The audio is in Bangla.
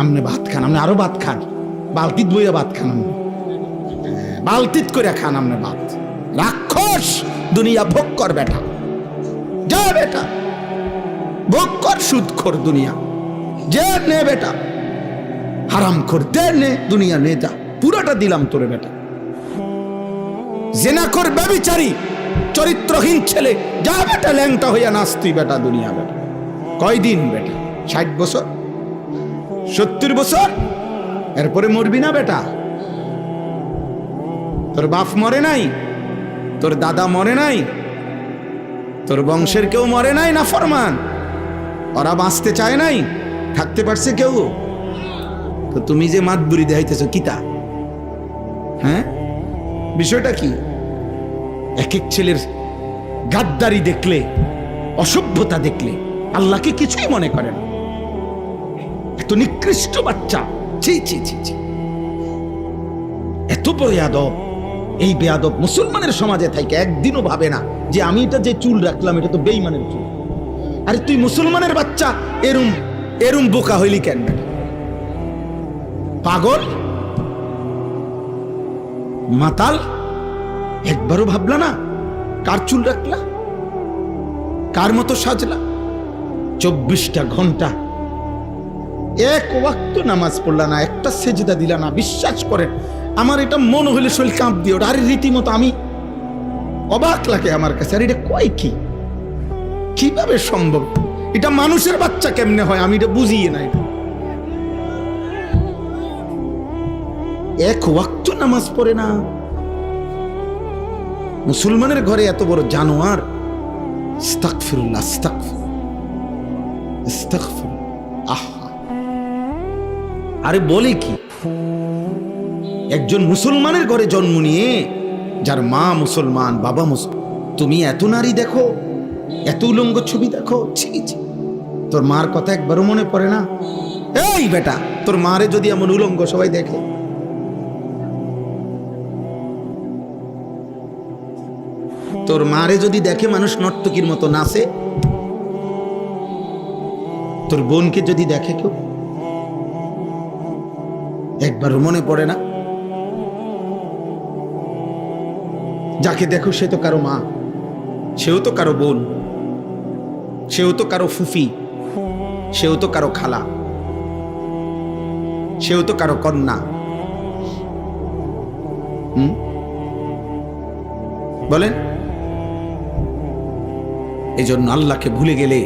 আপনি ভাত খান, আপনি আরো ভাত খান, বালতিত বইয়া ভাত খান, আপনি বালতিত করে খান আপনি ভাত। রাক্ষস দুনিয়া ভোগ কর বেটা, যা বেটা ভোগ কর, সুদ কর দুনিয়া, যে নে বেটা, হারাম করতে নে দুনিয়া নে, যা পুরাটা দিলাম তোরে বেটা। জেনাখোর ব্যভিচারী চরিত্রহীন ছেলে, যা বেটা ল্যাংটা হইয়া নাচ তুই বেটা দুনিয়া বেটা। কয়দিন বেটা? 60 বছর, 70 বছর, এরপরে মরবি না বেটা? তোর বাপ মরে নাই, তোর দাদা মরে নাই, তোর বংশের কেউ মরে নাই না ফরমান? ওরা বাঁচতে চায় নাই, থাকতে পারছে কেউ? তো তুমি যে মাতবুরি দেখাইতেছ কিতা? হ্যাঁ, বিষয়টা কি? এক এক ছেলের গাদ্দারি দেখলে, অসভ্যতা দেখলে আল্লাহকে কিছুই মনে করে না। এত নিকৃষ্ট বাচ্চা, ছি ছি ছি ছি, এত বেয়াদব। এই বেয়াদব মুসলমানের সমাজে থাকে একদিনও ভাবে না যে আমি এটা যে চুল রাখলাম এটা তো বেঈমানের চুল। আরে তুই মুসলমানের বাচ্চা, এরম এরম বোকা হইলি কেন? পাগল, মাতাল, একবারও ভাবলা না কার চুল রাখলা, কার মতো সাজলা? 24টা ঘন্টা এক ওয়াক্ত নামাজ পড়লা না, একটা সেজদা দিলা না। বিশ্বাস করেন আমার এটা মনে হইলে শরীর কাঁপ দিয়ে ওটা। আরে রীতিমতো আমি অবাক লাগে আমার কাছে। আর এটা কয় কি, কিভাবে সম্ভব? এটা মানুষের বাচ্চা কেমনে হয় আমি এটা বুঝিয়ে না। এটা এক ওয়াক্ত নামাজ পড়ে না, মুসলমানের ঘরে এত বড় জানোয়ার। আস্তাগফিরুল্লাহ, আস্তাগফিরুল্লাহ। আহা, আরে বলে কি? একজন মুসলমানের ঘরে জন্ম নিয়ে, যার মা মুসলমান, বাবা মুসলমান, তুমি এত নারী দেখো, এত উলঙ্গ ছবি দেখো, ছি ছি। তোর মার কথা একবারও মনে পড়ে না? এই বেটা, তোর মারে যদি এমন উলঙ্গ সবাই দেখে, তোর মারে যদি দেখে মানুষ নর্তকীর মতো নাচে, তোর বোনকে যদি দেখে কেউ, একবারও মনে পড়ে না? যাকে দেখো সে তো কারো মা, সেও তো কারো বোন, সেও তো কারো ফুফি, সেও তো কারো খালা, সেও তো কারো কন্যা। বলেন, এই জন্য আল্লাহকে ভুলে গেলে